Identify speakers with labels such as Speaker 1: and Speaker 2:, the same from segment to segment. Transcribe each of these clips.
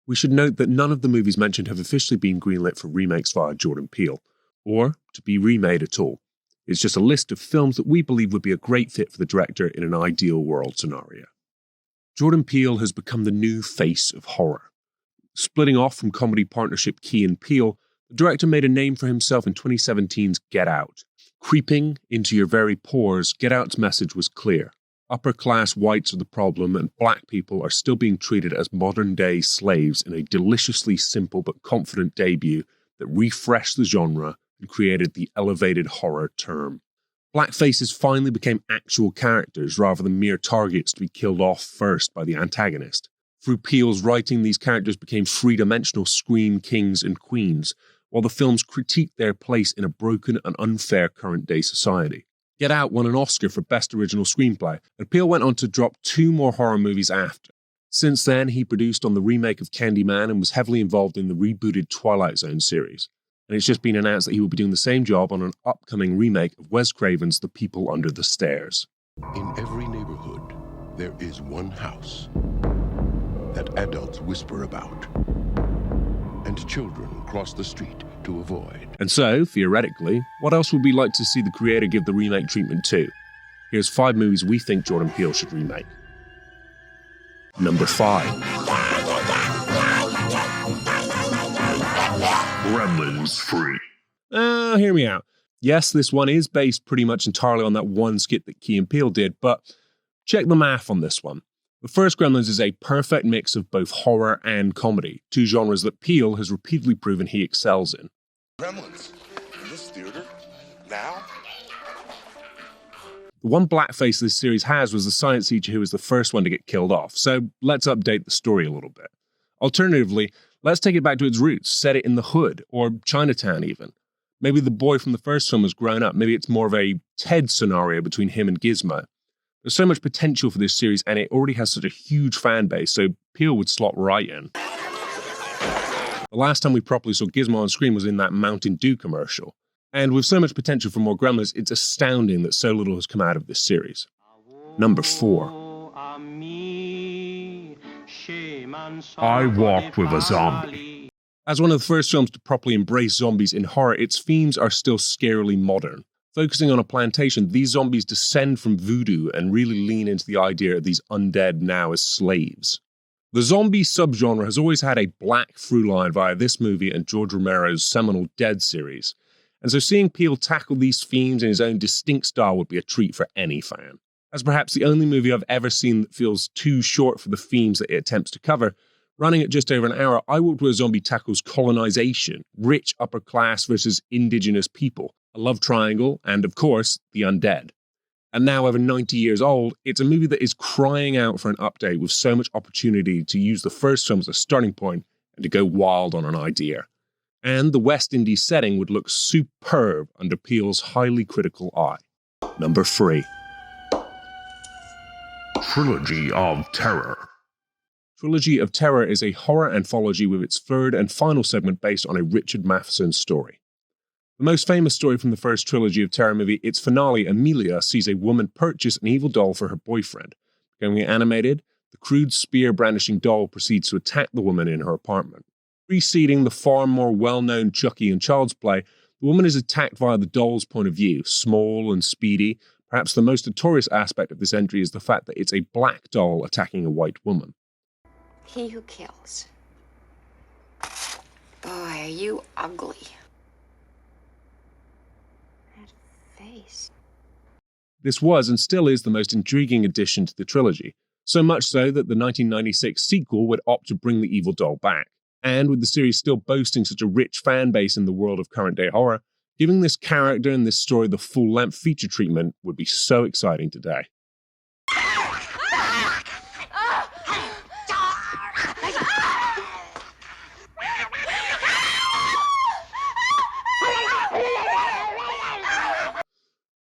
Speaker 1: We should note that none of the movies mentioned have officially been greenlit for remakes via Jordan Peele, or to be remade at all. It's just a list of films that we believe would be a great fit for the director in an ideal world scenario. Jordan Peele has become the new face of horror. Splitting off from comedy partnership Key & Peele, the director made a name for himself in 2017's Get Out. Creeping into your very pores, Get Out's message was clear. Upper-class whites are the problem, and black people are still being treated as modern-day slaves in a deliciously simple but confident debut that refreshed the genre and created the elevated horror term. Black faces finally became actual characters rather than mere targets to be killed off first by the antagonist. Through Peele's writing, these characters became three-dimensional screen kings and queens, while the films critiqued their place in a broken and unfair current-day society. Get Out won an Oscar for Best Original Screenplay, and Peele went on to drop 2 more horror movies after. Since then, he produced on the remake of Candyman and was heavily involved in the rebooted Twilight Zone series. And it's just been announced that he will be doing the same job on an upcoming remake of Wes Craven's The People Under the Stairs.
Speaker 2: In every neighborhood, there is one house that adults whisper about, and children cross the street to avoid.
Speaker 1: And so, theoretically, what else would we like to see the creator give the remake treatment to? Here's 5 movies we think Jordan Peele should remake. Number 5. Gremlins 3. Hear me out. Yes, this one is based pretty much entirely on that one skit that Key & Peele did, but check the math on this one. The first Gremlins is a perfect mix of both horror and comedy, 2 genres that Peele has repeatedly proven he excels in.
Speaker 3: Gremlins in this theater now?
Speaker 1: The one blackface this series has was the science teacher who was the first one to get killed off, so let's update the story a little bit. Alternatively, let's take it back to its roots, set it in the hood, or Chinatown even. Maybe the boy from the first film has grown up, maybe it's more of a Ted scenario between him and Gizmo. There's so much potential for this series, and it already has such a huge fan base, so Peele would slot right in. The last time we properly saw Gizmo on screen was in that Mountain Dew commercial. And with so much potential for more Gremlins, it's astounding that so little has come out of this series. Number 4. I Walk with a Zombie. As one of the first films to properly embrace zombies in horror, its themes are still scarily modern. Focusing on a plantation, these zombies descend from voodoo and really lean into the idea of these undead now as slaves. The zombie subgenre has always had a black through line via this movie and George Romero's seminal Dead series, and so seeing Peele tackle these themes in his own distinct style would be a treat for any fan. As perhaps the only movie I've ever seen that feels too short for the themes that it attempts to cover, running at just over an hour, I Walked with a Zombie tackles colonization, rich upper class versus indigenous people, a love triangle, and of course, the undead. And now over 90 years old, it's a movie that is crying out for an update with so much opportunity to use the first film as a starting point and to go wild on an idea. And the West Indies setting would look superb under Peele's highly critical eye. Number 3. Trilogy of Terror. Trilogy of Terror is a horror anthology with its third and final segment based on a Richard Matheson story. The most famous story from the first Trilogy of Terror movie, its finale, Amelia, sees a woman purchase an evil doll for her boyfriend. Becoming animated, the crude spear-brandishing doll proceeds to attack the woman in her apartment. Preceding the far more well-known Chucky and Child's Play, the woman is attacked via the doll's point of view, small and speedy. Perhaps the most notorious aspect of this entry is the fact that it's a black doll attacking a white woman.
Speaker 4: He who kills. Boy, are you ugly. That face.
Speaker 1: This was and still is the most intriguing addition to the trilogy, so much so that the 1996 sequel would opt to bring the evil doll back. And with the series still boasting such a rich fan base in the world of current-day horror, giving this character and this story the full-length feature treatment would be so exciting today.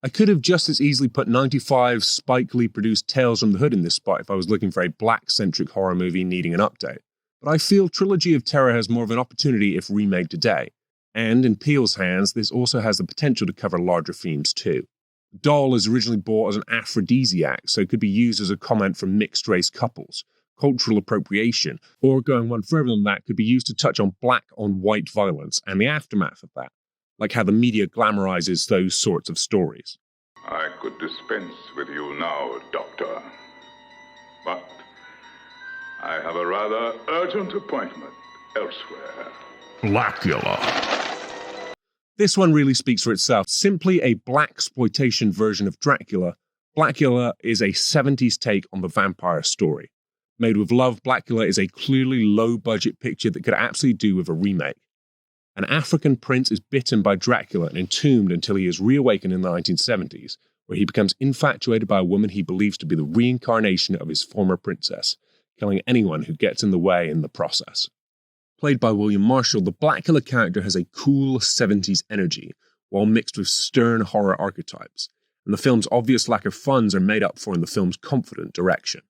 Speaker 1: I could have just as easily put 95 Spike Lee produced Tales from the Hood in this spot if I was looking for a black-centric horror movie needing an update. But I feel Trilogy of Terror has more of an opportunity if remade today. And in Peele's hands, this also has the potential to cover larger themes too. The doll is originally bought as an aphrodisiac, so it could be used as a comment for mixed-race couples, cultural appropriation, or going one further than that, could be used to touch on black on white violence and the aftermath of that, like how the media glamorizes those sorts of stories.
Speaker 5: I could dispense with you now, Doctor. But I have a rather urgent appointment elsewhere.
Speaker 1: Blacula. This one really speaks for itself. Simply a blaxploitation version of Dracula, Blacula is a 70s take on the vampire story. Made with love, Blacula is a clearly low-budget picture that could absolutely do with a remake. An African prince is bitten by Dracula and entombed until he is reawakened in the 1970s, where he becomes infatuated by a woman he believes to be the reincarnation of his former princess, killing anyone who gets in the way in the process. Played by William Marshall, the Blacula character has a cool 70s energy, while mixed with stern horror archetypes, and the film's obvious lack of funds are made up for in the film's confident direction.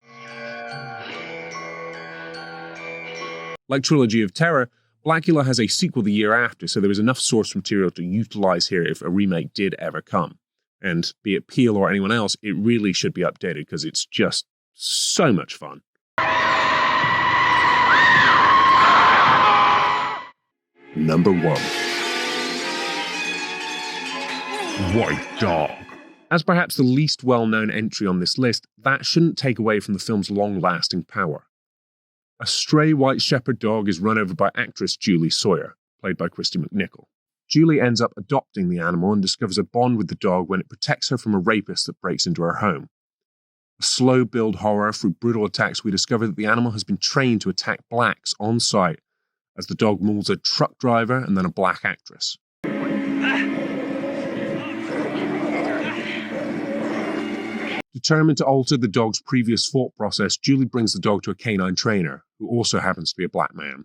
Speaker 1: Like Trilogy of Terror, Blacula has a sequel the year after, so there was enough source material to utilize here if a remake did ever come. And be it Peele or anyone else, it really should be updated because it's just so much fun. Number 1. White Dog. As perhaps the least well-known entry on this list, that shouldn't take away from the film's long-lasting power. A stray white shepherd dog is run over by actress Julie Sawyer, played by Christy McNichol. Julie ends up adopting the animal and discovers a bond with the dog when it protects her from a rapist that breaks into her home. A slow build horror through brutal attacks, we discover that the animal has been trained to attack blacks on sight as the dog mauls a truck driver and then a black actress. Determined to alter the dog's previous thought process, Julie brings the dog to a canine trainer, who also happens to be a black man.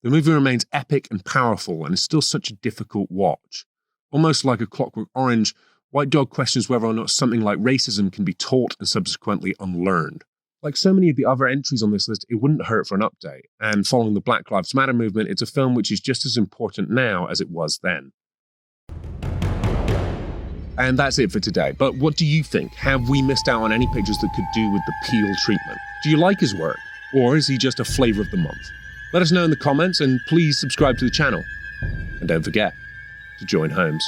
Speaker 1: The movie remains epic and powerful and is still such a difficult watch. Almost like A Clockwork Orange, White Dog questions whether or not something like racism can be taught and subsequently unlearned. Like so many of the other entries on this list, it wouldn't hurt for an update, and following the Black Lives Matter movement, it's a film which is just as important now as it was then. And that's it for today. But what do you think? Have we missed out on any pictures that could do with the Peele treatment? Do you like his work? Or is he just a flavour of the month? Let us know in the comments, and please subscribe to the channel. And don't forget to join Holmes.